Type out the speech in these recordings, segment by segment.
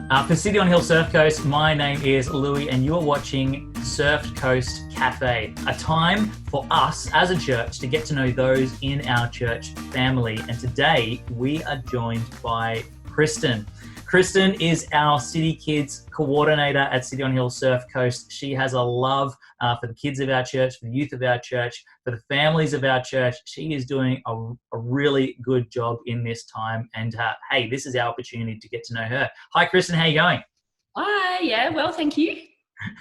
For City on Hill Surf Coast, my name is Louis and you are watching Surf Coast Cafe, a time for us as a church to get to know those in our church family. And today we are joined by Kristen. Kristen is our City Kids Coordinator at City on Hill Surf Coast. She has a love for the kids of our church, for the youth of our church, for the families of our church. She is doing a really good job in this time. And hey, this is our opportunity to get to know her. Hi, Kristen. How are you going? Hi, yeah, well, thank you.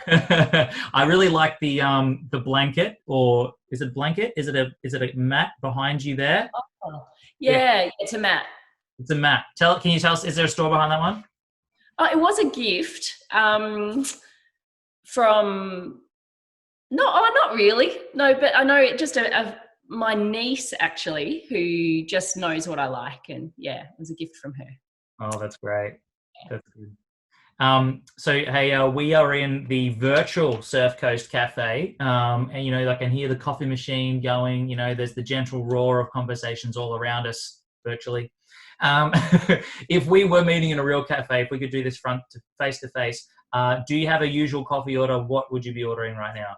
I really like the blanket, or is it a blanket? Is it a mat behind you there? Oh, yeah, it's a mat. It's a mat. Can you tell us, is there a store behind that one? Oh, it was a gift from, not really. No, but I know it just my niece actually, who just knows what I like. And yeah, it was a gift from her. Oh, that's great. That's good. So hey, we are in the virtual Surf Coast Cafe, and I can hear the coffee machine going. There's the gentle roar of conversations all around us virtually. If we were meeting in a real cafe, if we could do this face to face, do you have a usual coffee order? What would you be ordering right now?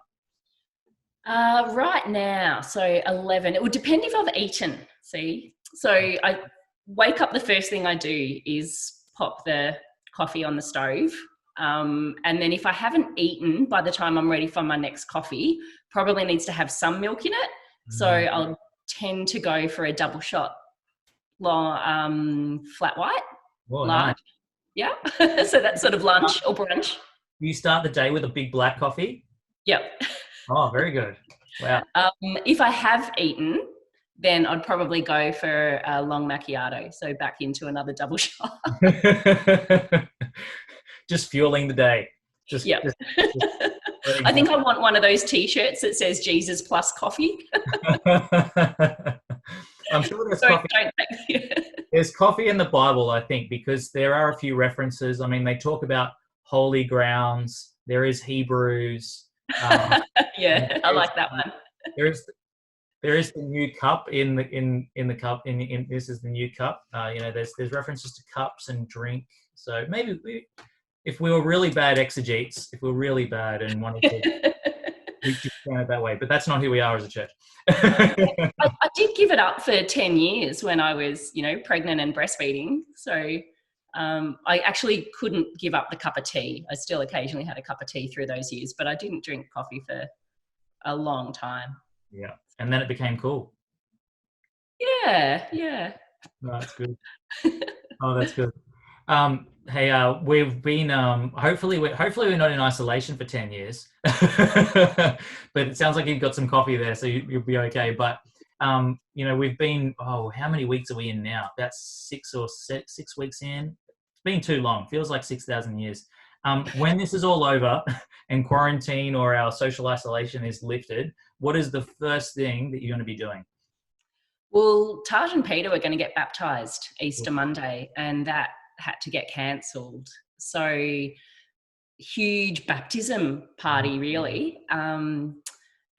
Right now, so 11. It would depend if I've eaten. See, so I wake up. The first thing I do is pop the coffee on the stove, and then if I haven't eaten by the time I'm ready for my next coffee, probably needs to have some milk in it. So I'll tend to go for a double shot, flat white, large. Nice. Yeah. So that's sort of lunch or brunch. You start the day with a big black coffee? Yep. Oh, very good. Wow. If I have eaten, then I'd probably go for a long macchiato. So back into another double shot. Just fueling the day. Yep. I think I want one of those T-shirts that says Jesus plus coffee. I'm sure there's coffee. There's coffee in the Bible, I think, because there are a few references. I mean, they talk about holy grounds. There is Hebrews. Yeah, I like that one. There is the new cup in the cup. In this is the new cup. There's references to cups and drink. So maybe if we were really bad exegetes, if we were really bad and wanted to, we could turn it that way. But that's not who we are as a church. I did give it up for 10 years when I was, pregnant and breastfeeding. So I actually couldn't give up the cup of tea. I still occasionally had a cup of tea through those years, but I didn't drink coffee for a long time. Yeah. And then it became cool. Yeah. No, that's good. Oh, that's good. Hey, we've been hopefully we're not in isolation for 10 years, but it sounds like you've got some coffee there, so you'll be okay. But we've been how many weeks are we in now? About 6 weeks in. It's been too long. Feels like 6,000 years. When this is all over and quarantine or our social isolation is lifted, what is the first thing that you're going to be doing? Well, Taj and Peter were going to get baptized Easter Monday, and that had to get cancelled. So huge baptism party, really. And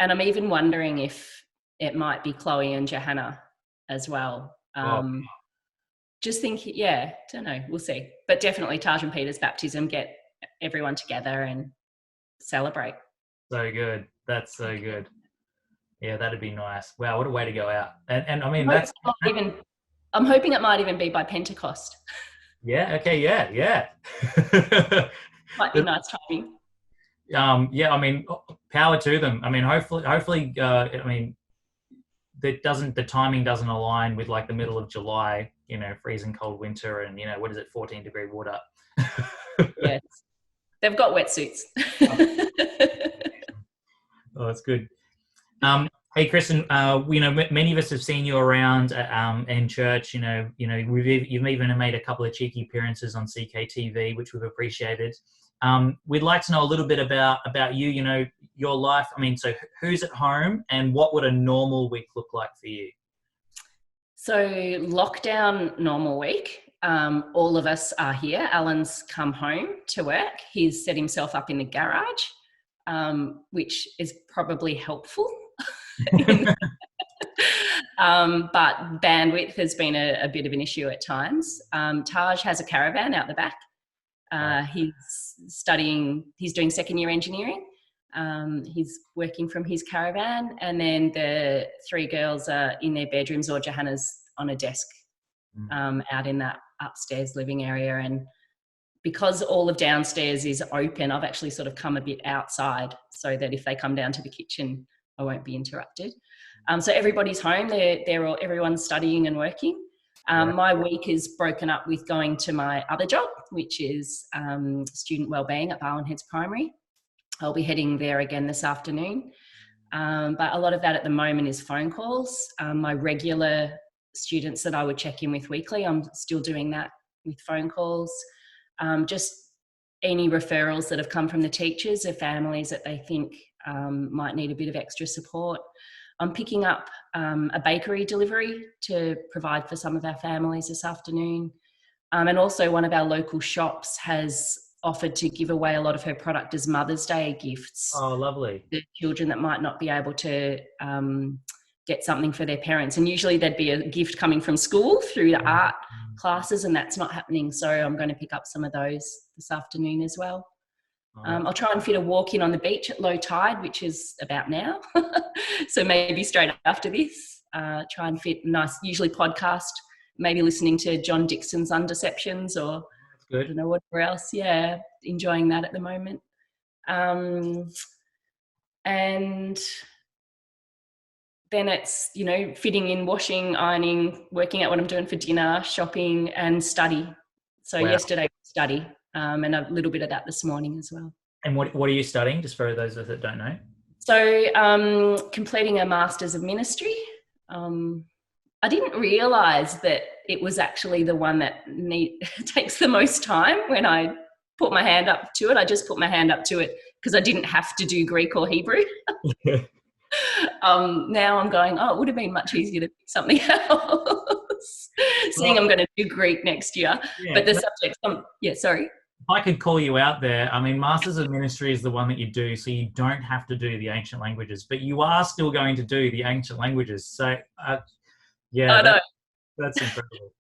I'm even wondering if it might be Chloe and Johanna as well. Just thinking, don't know, we'll see. But definitely Taj and Peter's baptism, get everyone together and celebrate. So good. That's so good. Yeah, that'd be nice. Wow, what a way to go out. And I mean, I'm hoping it might even be by Pentecost. Yeah. Okay. Yeah. Might be nice timing. Yeah. I mean, power to them. I mean, hopefully. The timing doesn't align with like the middle of July. Freezing cold winter, and what is it, 14-degree water. Yes, they've got wetsuits. Oh, that's good. Hey, Kristen, many of us have seen you around in church. You've even made a couple of cheeky appearances on CKTV, which we've appreciated. We'd like to know a little bit about you, your life. I mean, so who's at home and what would a normal week look like for you? So lockdown normal week, all of us are here. Alan's come home to work. He's set himself up in the garage, which is probably helpful. But bandwidth has been a bit of an issue at times. Taj has a caravan out the back, He's doing second year engineering. He's working from his caravan, and then the three girls are in their bedrooms, or Johanna's on a desk out in that upstairs living area. And because all of downstairs is open, I've actually sort of come a bit outside so that if they come down to the kitchen, I won't be interrupted. So everybody's home. Everyone's studying and working. My week is broken up with going to my other job, which is student wellbeing at Barwon Heads Primary. I'll be heading there again this afternoon. But a lot of that at the moment is phone calls. My regular students that I would check in with weekly, I'm still doing that with phone calls. Just any referrals that have come from the teachers or families that they think might need a bit of extra support. I'm picking up a bakery delivery to provide for some of our families this afternoon. And also one of our local shops has offered to give away a lot of her product as Mother's Day gifts. Oh, lovely. To children that might not be able to get something for their parents. And usually there'd be a gift coming from school through the art classes, and that's not happening. So I'm going to pick up some of those this afternoon as well. I'll try and fit a walk in on the beach at low tide, which is about now. So maybe straight after this, try and fit a nice, usually podcast, maybe listening to John Dixon's Undeceptions or I don't know whatever else. Yeah, enjoying that at the moment. And then it's, fitting in, washing, ironing, working out what I'm doing for dinner, shopping and study. So yesterday, study. And a little bit of that this morning as well. And what are you studying, just for those that don't know? So completing a Master's of Ministry. I didn't realise that it was actually the one that takes the most time when I put my hand up to it. I just put my hand up to it because I didn't have to do Greek or Hebrew. Now I'm going, it would have been much easier to pick something else, seeing I'm going to do Greek next year. Yeah, but the subject, sorry. If I could call you out there, I mean, Masters of Ministry is the one that you do, so you don't have to do the ancient languages, but you are still going to do the ancient languages. So, that's incredible.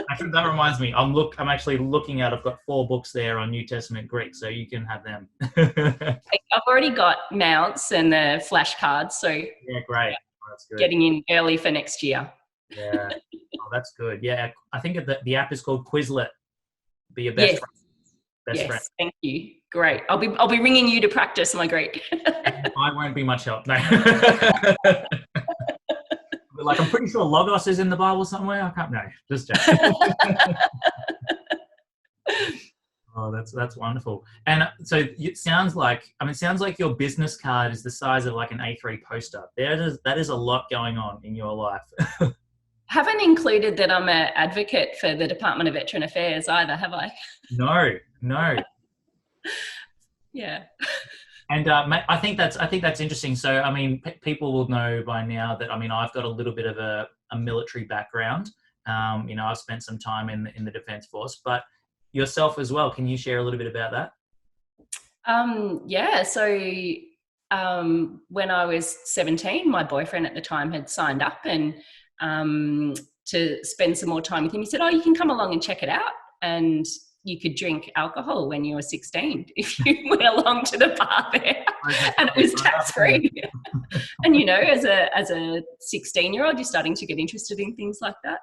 Actually, that reminds me, I'm actually looking at, I've got 4 books there on New Testament Greek, so you can have them. I've already got mounts and the flashcards, so yeah, great. Oh, that's good. Getting in early for next year. Yeah, that's good. Yeah, I think the app is called Quizlet. Be your best friend. Best friend. Thank you. Great. I'll be ringing you to practice my Greek. I won't be much help. No. Like, I'm pretty sure Logos is in the Bible somewhere. I can't. No, just joking. Oh, that's wonderful. And so it sounds like your business card is the size of like an A3 poster. That is a lot going on in your life. Haven't included that I'm an advocate for the Department of Veteran Affairs either, have I? No. Yeah. And I think that's interesting. So, I mean, people will know by now that, I mean, I've got a little bit of a military background. I've spent some time in the Defence Force, but yourself as well. Can you share a little bit about that? So when I was 17, my boyfriend at the time had signed up and to spend some more time with him. He said, you can come along and check it out, and you could drink alcohol when you were 16 if you went along to the bar there, and it was tax-free. And as a 16-year-old, you're starting to get interested in things like that.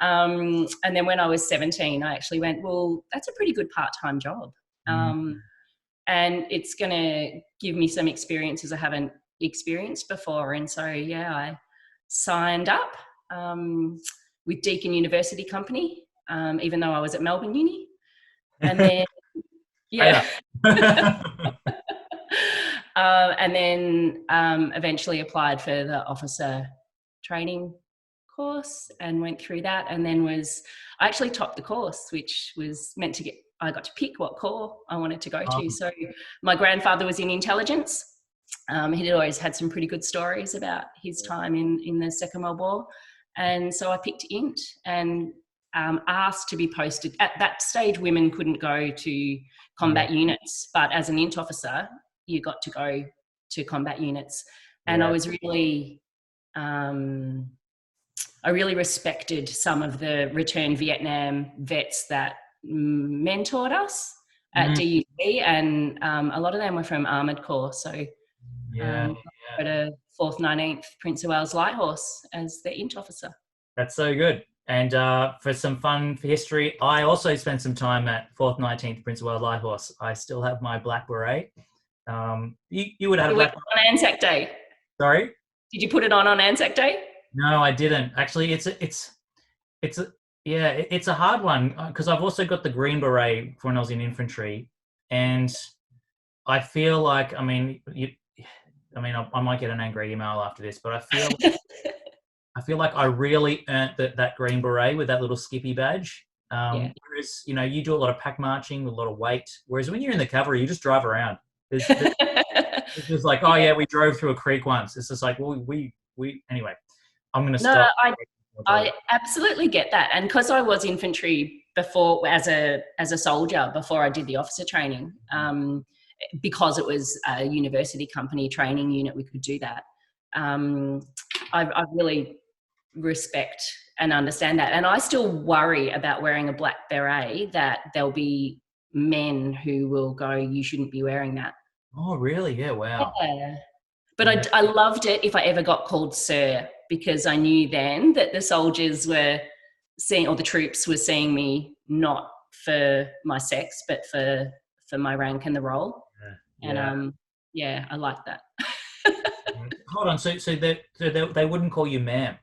And then when I was 17, I actually went, well, that's a pretty good part-time job, and it's going to give me some experiences I haven't experienced before. And so I signed up with Deakin University Company, even though I was at Melbourne Uni. And then, and then eventually applied for the officer training course and went through that. And then I actually topped the course, which was meant to I got to pick what corps I wanted to go to. So my grandfather was in intelligence. He'd always had some pretty good stories about his time in the Second World War. And so I picked INT and asked to be posted. At that stage, women couldn't go to combat units, but as an INT officer, you got to go to combat units. And I was really, I really respected some of the returned Vietnam vets that mentored us at Mm, DUC, and a lot of them were from Armoured Corps. So yeah, at a 4th 19th Prince of Wales Light Horse as the int officer. that's so good. And for some fun for history, I also spent some time at 4th 19th Prince of Wales Light Horse. I still have my black beret. You would have had a You went black beret. on Anzac Day. Sorry? Did you put it on Anzac Day? No, I didn't. Actually, it's a yeah, it's a hard one because I've also got the green beret when I was in infantry, and I feel like I might get an angry email after this, but I feel like I really earned that green beret with that little skippy badge. Yeah. Whereas you do a lot of pack marching with a lot of weight. Whereas when you're in the cavalry, you just drive around. It's just like, oh yeah, we drove through a creek once. It's just like, well, we anyway. I'm gonna No, stop. I absolutely get that, and because I was infantry before as a soldier before I did the officer training, because it was a university company training unit, we could do that. I really respect and understand that, and I still worry about wearing a black beret that there'll be men who will go, "You shouldn't be wearing that." Oh really? Yeah. Wow. Yeah. But Yeah. I loved it if I ever got called sir, because I knew then that the soldiers were seeing, or the troops were seeing me not for my sex, but for my rank and the role. Yeah. And yeah, I like that. Hold on. So they wouldn't call you ma'am.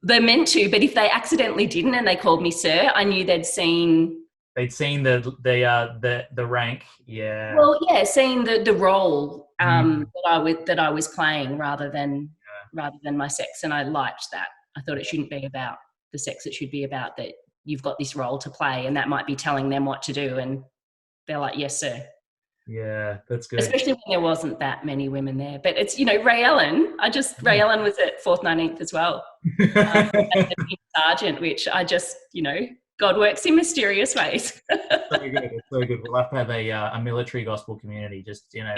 They meant to, but if they accidentally didn't and they called me sir, I knew they'd seen. They'd seen the rank. Yeah. Well, yeah, seen the role Mm. that I was playing rather than my sex, and I liked that. I thought it shouldn't be about the sex; it should be about that you've got this role to play, and that might be telling them what to do, and they're like, "Yes, sir." Yeah, that's good. Especially when there wasn't that many women there, but it's Ray Ellen. Ray Ellen was at 4th 19th as well, as a sergeant, which I just God works in mysterious ways. So good. It's so good. We'll have to have a military gospel community. Just really,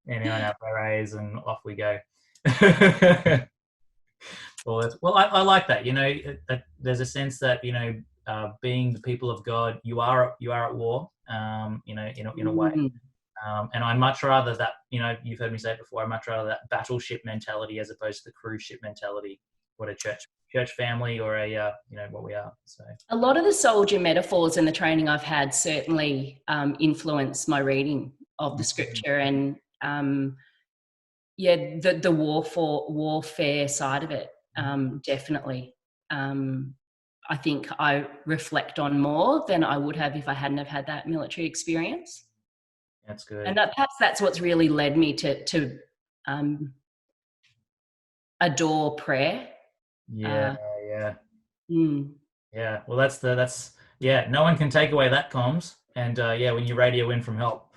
have berets and off we go. Well, I like that. There's a sense that being the people of God, you are at war. In a way. And I much rather that. You've heard me say it before. I much rather that battleship mentality as opposed to the cruise ship mentality. What a church family, or what we are. So a lot of the soldier metaphors and the training I've had certainly influence my reading of the scripture, and the warfare side of it, definitely. I think I reflect on more than I would have if I hadn't have had that military experience. That's good. And perhaps that's what's really led me to adore prayer. Yeah. Mm. Yeah. Well, that's no one can take away that comms. And when you radio in from help,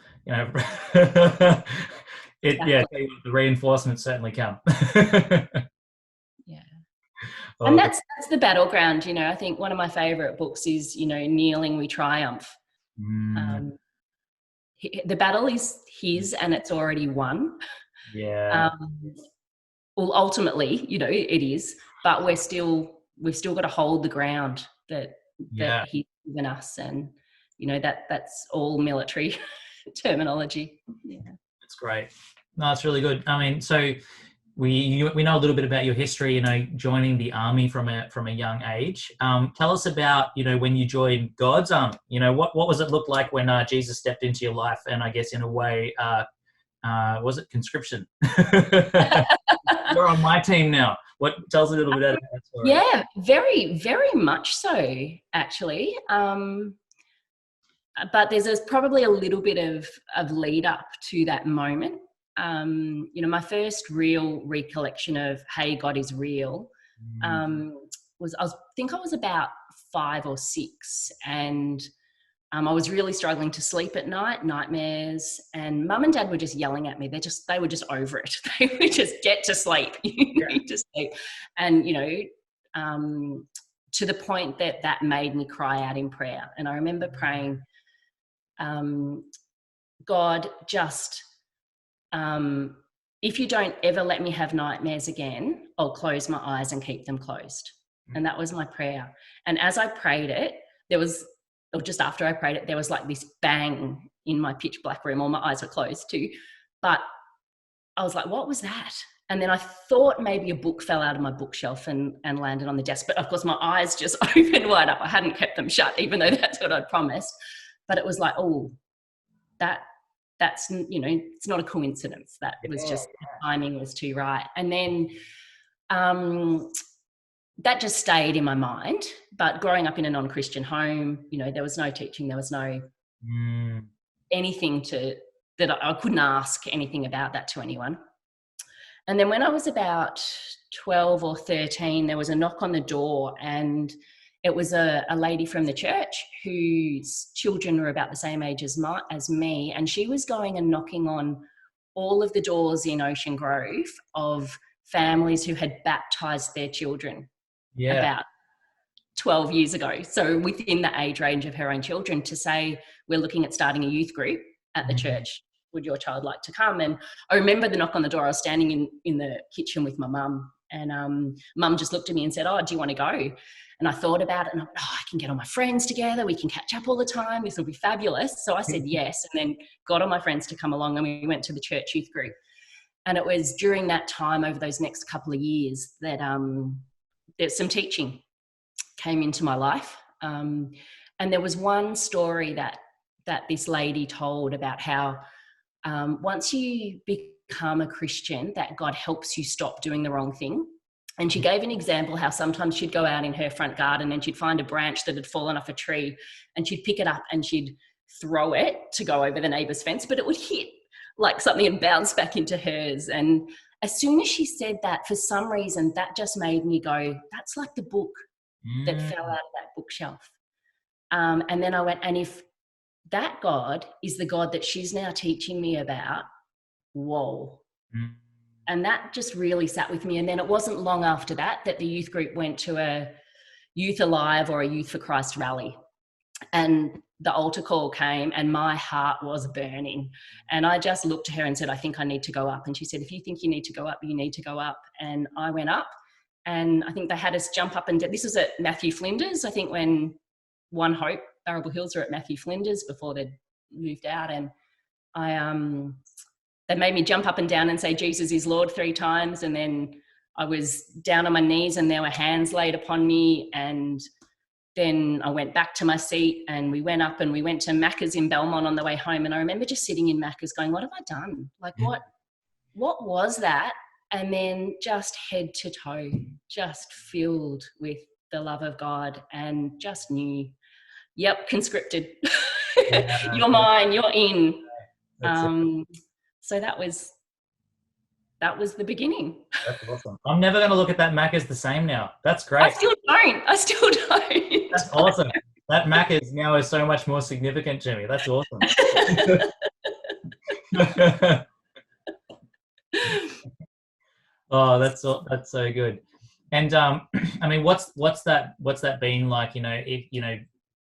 exactly. The reinforcements certainly come. Yeah. And that's the battleground. I think one of my favorite books is Kneeling We Triumph. The battle is his and it's already won. Yeah. Well, ultimately, it is, but we've still got to hold the ground that he's given us, and that's all military terminology. Yeah, that's great. No, it's really good. I mean, so we know a little bit about your history. Joining the army from a young age. Tell us about when you joined God's army. What was it look like when Jesus stepped into your life, and I guess in a way, was it conscription? You're on my team now. Tell us a little bit about that story. Yeah, very, very much so, actually. But there's probably a little bit of lead up to that moment. My first real recollection of, hey, God is real, was I think I was about 5 or 6, and I was really struggling to sleep at night, nightmares, and Mum and Dad were just yelling at me. They were just over it. They would just get to sleep. You need to sleep. And, to the point that made me cry out in prayer. And I remember praying, God, just, if you don't ever let me have nightmares again, I'll close my eyes and keep them closed. And that was my prayer. And as I prayed it, there was, or just after I prayed it, there was like this bang in my pitch black room. All my eyes were closed too. But I was like, what was that? And then I thought maybe a book fell out of my bookshelf and landed on the desk. But of course, my eyes just opened wide up. I hadn't kept them shut, even though that's what I'd promised. But it was like, oh, that's, you know, it's not a coincidence. That was just, the timing was too right. And then that just stayed in my mind. But growing up in a non-Christian home, you know, there was no teaching, there was no anything that I couldn't ask anything about that to anyone. And then when I was about 12 or 13, there was a knock on the door, and it was a lady from the church whose children were about the same age as me, and she was going and knocking on all of the doors in Ocean Grove of families who had baptised their children about 12 years ago. So within the age range of her own children, to say, we're looking at starting a youth group at the church. Would your child like to come? And I remember the knock on the door. I was standing in the kitchen with my mum, and mum just looked at me and said, oh, do you want to go? And I thought about it, and I went, oh, I can get all my friends together. We can catch up all the time. This will be fabulous. So I said yes, and then got all my friends to come along, and we went to the church youth group. And it was during that time, over those next couple of years, that there's some teaching came into my life. And there was one story that this lady told about how once you become a Christian, that God helps you stop doing the wrong thing. And she gave an example how sometimes she'd go out in her front garden and she'd find a branch that had fallen off a tree, and she'd pick it up and she'd throw it to go over the neighbour's fence, but it would hit like something and bounce back into hers. And as soon as she said that, for some reason, that just made me go, that's like the book that fell out of that bookshelf. And then I went, and if that God is the God that she's now teaching me about, whoa. And that just really sat with me. And then it wasn't long after that the youth group went to a Youth Alive or a Youth for Christ rally. And the altar call came, and my heart was burning. And I just looked at her and said, I think I need to go up. And she said, if you think you need to go up, you need to go up. And I went up, and I think they had us jump up and down. This was at Matthew Flinders, I think, when One Hope, Barrable Hills, were at Matthew Flinders before they'd moved out. And they made me jump up and down and say, Jesus is Lord 3 times. And then I was down on my knees and there were hands laid upon me. And then I went back to my seat, and we went up and we went to Macca's in Belmont on the way home. And I remember just sitting in Macca's going, what have I done? Like, what was that? And then just head to toe, just filled with the love of God, and just knew, yep, conscripted. You're mine, you're in. So that was the beginning. That's awesome. I'm never going to look at that Macca's the same now. That's great. I still don't. That's awesome. That Macca's now is so much more significant to me. That's awesome. Oh, that's so good. And I mean, what's that been like? You know, if you know,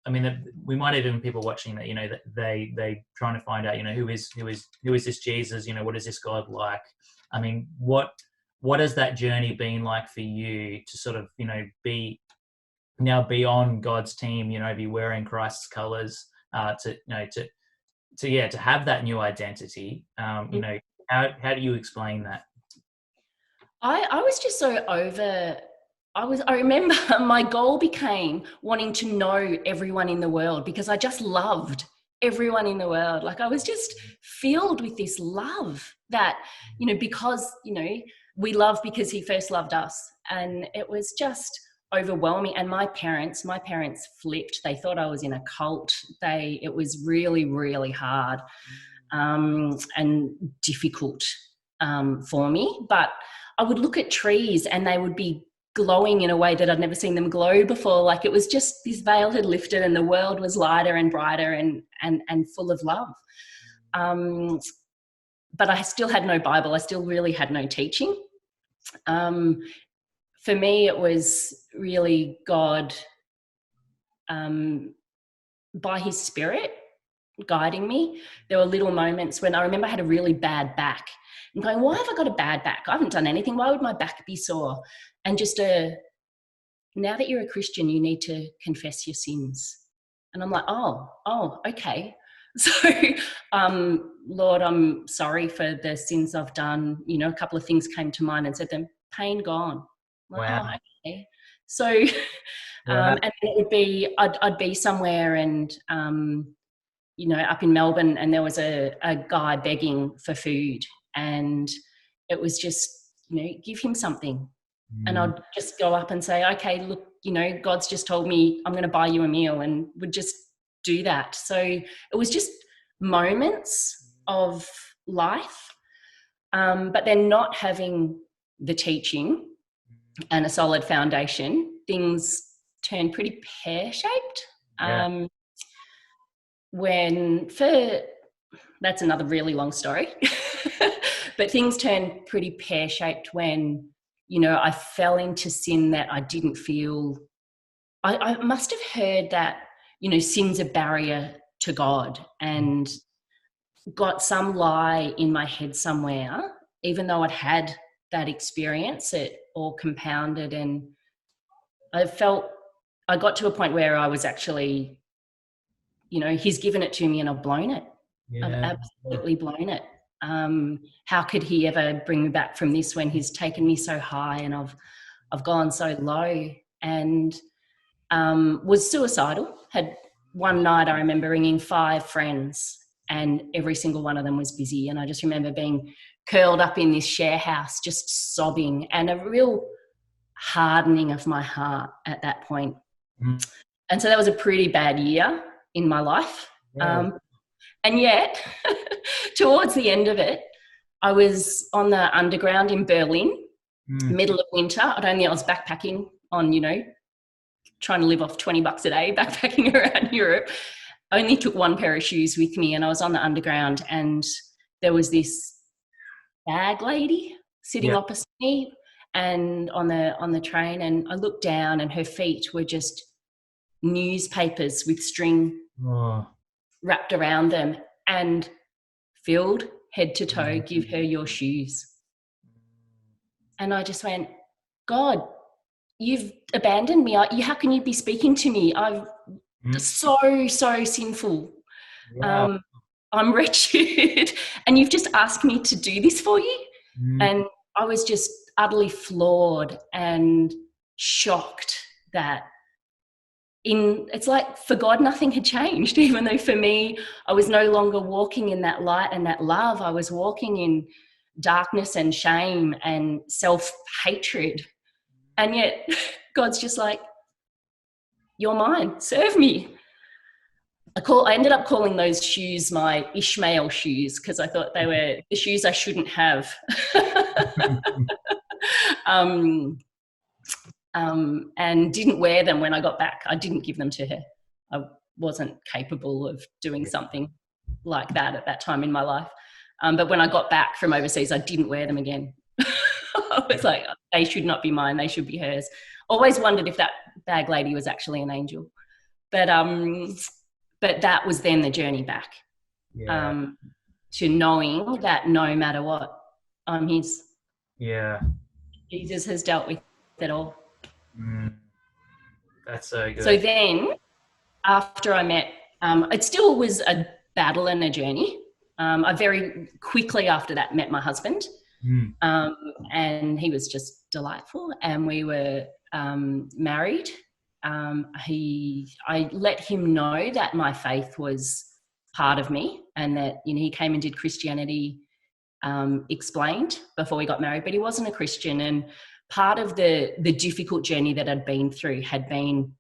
I mean, we might even people watching that, you know, that they trying to find out, you know, who is this Jesus? You know, what is this God like? I mean, what has that journey been like for you to sort of, you know, be on God's team? You know, be wearing Christ's colors, to have that new identity. You know, how do you explain that? I was just so over. I remember my goal became wanting to know everyone in the world, because I just loved everyone in the world. Like, I was just filled with this love that, you know, because, you know, we love because he first loved us. And it was just overwhelming. And my parents flipped. They thought I was in a cult. It was really, really hard and difficult for me. But I would look at trees and they would be glowing in a way that I'd never seen them glow before. Like, it was just, this veil had lifted and the world was lighter and brighter and full of love. But I still had no Bible. I still really had no teaching. For me, it was really God, by his Spirit, guiding me. There were little moments when I remember I had a really bad back and going, why have I got a bad back? I haven't done anything. Why would my back be sore? And just a now that you're a Christian, you need to confess your sins. And I'm like, oh, okay. So, Lord, I'm sorry for the sins I've done. You know, a couple of things came to mind and said them, pain gone. I'm like, Wow. oh, okay. So, Wow. and it would be, I'd be somewhere and, you know, up in Melbourne, and there was a guy begging for food, and it was just, you know, give him something. And I'd just go up and say, okay, look, you know, God's just told me I'm going to buy you a meal, and would just do that. So it was just moments of life, but then not having the teaching and a solid foundation, things turn pretty pear-shaped. Yeah. That's another really long story, but things turned pretty pear-shaped when, you know, I fell into sin that I didn't feel. I must have heard that, you know, sin's a barrier to God, and got some lie in my head somewhere, even though I'd had that experience, it all compounded, and I got to a point where I was actually, you know, he's given it to me and I've blown it. I've Yeah. absolutely blown it. How could he ever bring me back from this when he's taken me so high and I've gone so low? And was suicidal. Had one night I remember ringing 5 friends, and every single one of them was busy. And I just remember being curled up in this share house, just sobbing, and a real hardening of my heart at that point. Mm. And so that was a pretty bad year in my life. Yeah. And yet, towards the end of it, I was on the underground in Berlin, middle of winter. I was backpacking on, you know, trying to live off $20 a day, backpacking around Europe. I only took one pair of shoes with me, and I was on the underground, and there was this bag lady sitting opposite me and on the train, and I looked down and her feet were just newspapers with string wrapped around them, and filled head to toe, give her your shoes. And I just went, God, you've abandoned me. How can you be speaking to me? I'm so sinful. Wow. I'm wretched. And you've just asked me to do this for you. And I was just utterly floored and shocked that it's like for God, nothing had changed, even though for me, I was no longer walking in that light and that love. I was walking in darkness and shame and self-hatred. And yet God's just like, you're mine, serve me. I ended up calling those shoes my Ishmael shoes, because I thought they were the shoes I shouldn't have. And didn't wear them when I got back. I didn't give them to her. I wasn't capable of doing something like that at that time in my life. But when I got back from overseas, I didn't wear them again. I was like, they should not be mine. They should be hers. Always wondered if that bag lady was actually an angel. But that was then the journey back, to knowing that no matter what, I'm his. Yeah. Jesus has dealt with it all. That's so good. So then, after I met, it still was a battle and a journey. I very quickly after that met my husband, and he was just delightful, and we were married. I let him know that my faith was part of me, and that, you know, he came and did Christianity Explained before we got married, but he wasn't a Christian. And part of the difficult journey that I'd been through had been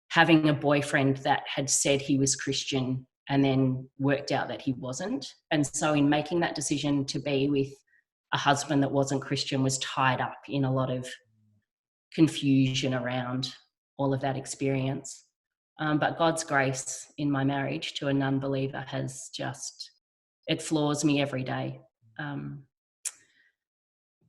having a boyfriend that had said he was Christian and then worked out that he wasn't. And so in making that decision to be with a husband that wasn't Christian was tied up in a lot of confusion around all of that experience. But God's grace in my marriage to a non-believer it floors me every day.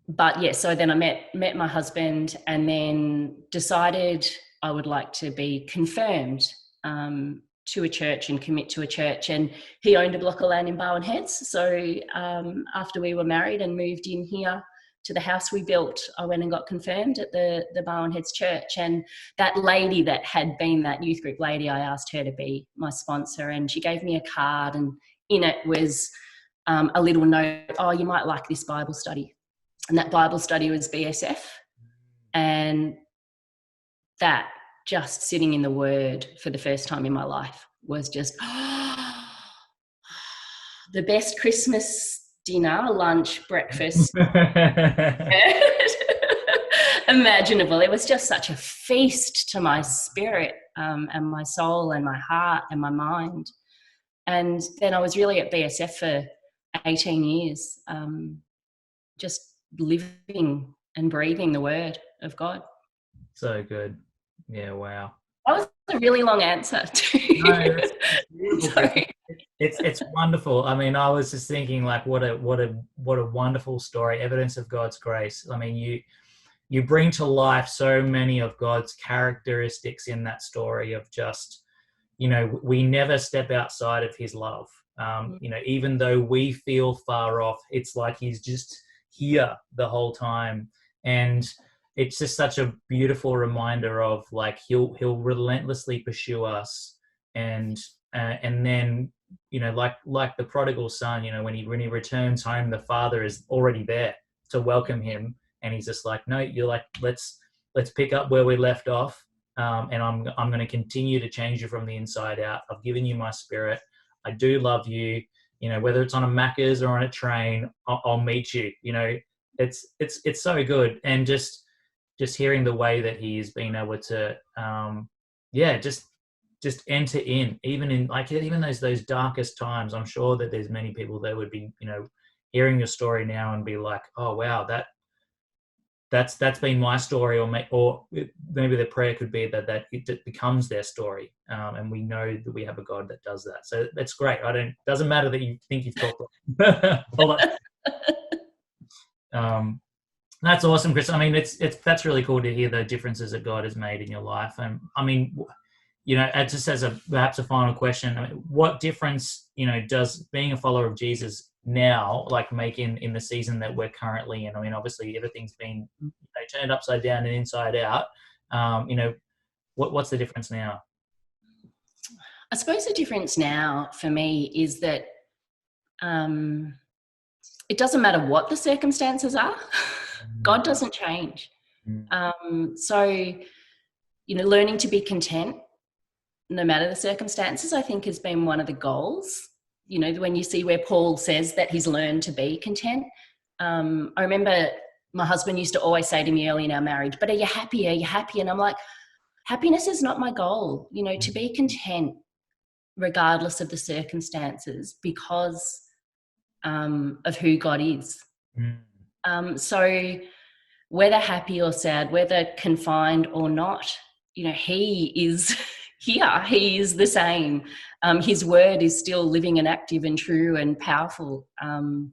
But yeah, so then I met my husband, and then decided I would like to be confirmed to a church and commit to a church. And he owned a block of land in Barwon Heads. So after we were married and moved in here, to the house we built, I went and got confirmed at the Barwon Heads Church. And that lady that had been that youth group lady, I asked her to be my sponsor, and she gave me a card, and in it was a little note, oh, you might like this Bible study. And that Bible study was BSF. And that, just sitting in the Word for the first time in my life, was just the best Christmas dinner, lunch, breakfast imaginable. It was just such a feast to my spirit and my soul and my heart and my mind. And then I was really at BSF for 18 years, just living and breathing the Word of God. So good. Yeah, wow. That was a really long answer. No, it's beautiful. It's wonderful. I mean, I was just thinking, like, what a wonderful story, evidence of God's grace. I mean, you bring to life so many of God's characteristics in that story of just, you know, we never step outside of his love. You know, even though we feel far off, it's like he's just here the whole time. And it's just such a beautiful reminder of, like, he'll relentlessly pursue us. And then, you know, like the prodigal son, you know, when he returns home, the father is already there to welcome him. And he's just like, no, you're like, let's pick up where we left off. And I'm going to continue to change you from the inside out. I've given you my spirit. I do love you. You know, whether it's on a Macca's or on a train, I'll meet you. You know, it's so good. And just hearing the way that he has been able to, just enter in, even those darkest times. I'm sure that there's many people that would be, you know, hearing your story now and be like, oh wow, that's been my story, or maybe the prayer could be that it becomes their story, and we know that we have a God that does that. So that's great. Doesn't matter that you think you've talked. That's awesome, Chris. I mean, that's really cool to hear the differences that God has made in your life. And I mean, you know, just as perhaps a final question, I mean, what difference, you know, does being a follower of Jesus now, like, make in the season that we're currently in? I mean, obviously everything's been, you know, turned upside down and inside out. You know, what's the difference now? I suppose the difference now for me is that it doesn't matter what the circumstances are. God doesn't change. So, you know, learning to be content no matter the circumstances, I think, has been one of the goals. You know, when you see where Paul says that he's learned to be content. I remember my husband used to always say to me early in our marriage, but are you happy? Are you happy? And I'm like, happiness is not my goal. You know, to be content regardless of the circumstances because of who God is. So whether happy or sad, whether confined or not, you know, he is here. He is the same. His word is still living and active and true and powerful. And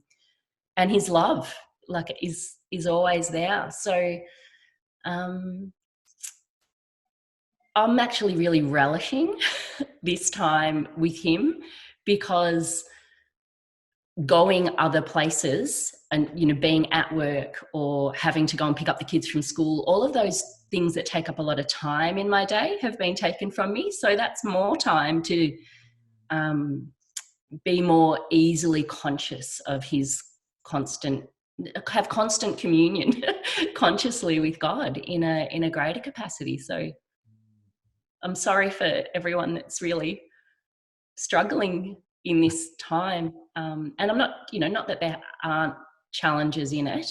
his love, like, is always there. So I'm actually really relishing this time with him, because going other places and, you know, being at work or having to go and pick up the kids from school, all of those things that take up a lot of time in my day have been taken from me. So that's more time to be more easily conscious of his have constant communion consciously with God in a greater capacity. So I'm sorry for everyone that's really struggling in this time. And I'm not, you know, not that there aren't challenges in it,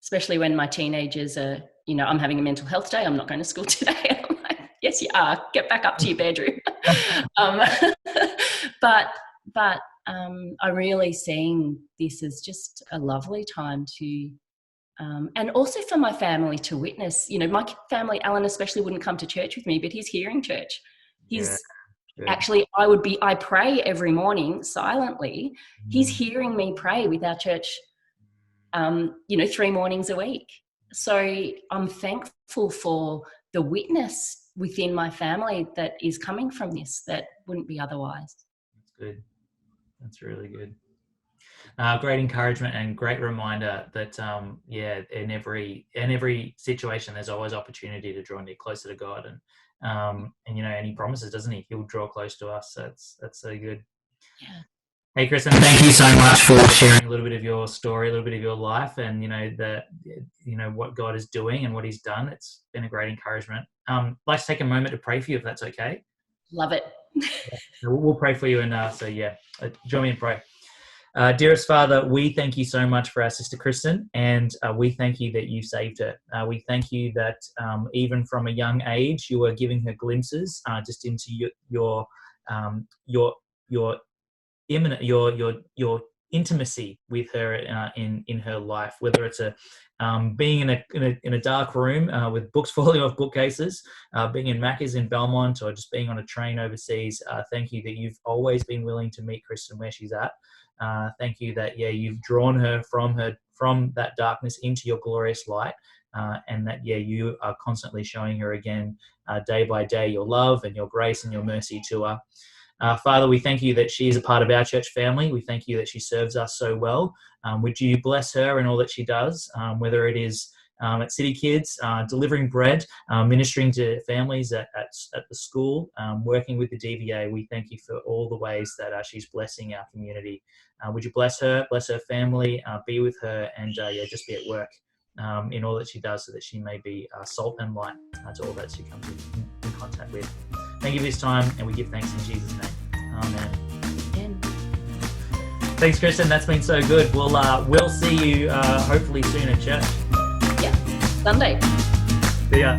especially when my teenagers are, you know, I'm having a mental health day, I'm not going to school today. I'm like, yes, you are. Get back up to your bedroom. But I'm really seeing this as just a lovely time to, and also for my family to witness. You know, my family, Alan especially, wouldn't come to church with me, but he's here in church. He's actually, I pray every morning silently. He's hearing me pray with our church, you know, 3 mornings a week. So I'm thankful for the witness within my family that is coming from this that wouldn't be otherwise. That's good. That's really good. Great encouragement and great reminder that in every situation there's always opportunity to draw near closer to God, and he promises, doesn't he? He'll draw close to us. So that's so good. Yeah. Hey, Kristen, thank you so much for sharing a little bit of your story, a little bit of your life, and what God is doing and what He's done. It's been a great encouragement. I'd like to take a moment to pray for you, if that's okay. Love it. We'll pray for you, and join me in prayer. Dearest Father, we thank you so much for our sister Kristen, and we thank you that you saved her. We thank you that even from a young age, you are giving her glimpses just into your imminent your intimacy with her in her life, whether it's being in a dark room with books falling off bookcases, being in Macca's in Belmont, or just being on a train overseas. Thank you that you've always been willing to meet Kristen where she's at. Thank you that you've drawn her from that darkness into your glorious light, and that you are constantly showing her again day by day your love and your grace and your mercy to her. Father, we thank you that she is a part of our church family. We thank you that she serves us so well. Would you bless her in all that she does, whether it is at City Kids, delivering bread, ministering to families at the school, working with the DVA. We thank you for all the ways that she's blessing our community. Would you bless her family, be with her, and just be at work in all that she does, so that she may be salt and light to all that she comes in contact with. Thank you for this time, and we give thanks in Jesus' name. Amen. Amen. Thanks, Kristen. That's been so good. We'll see you hopefully soon at church. Yeah, Sunday. See ya.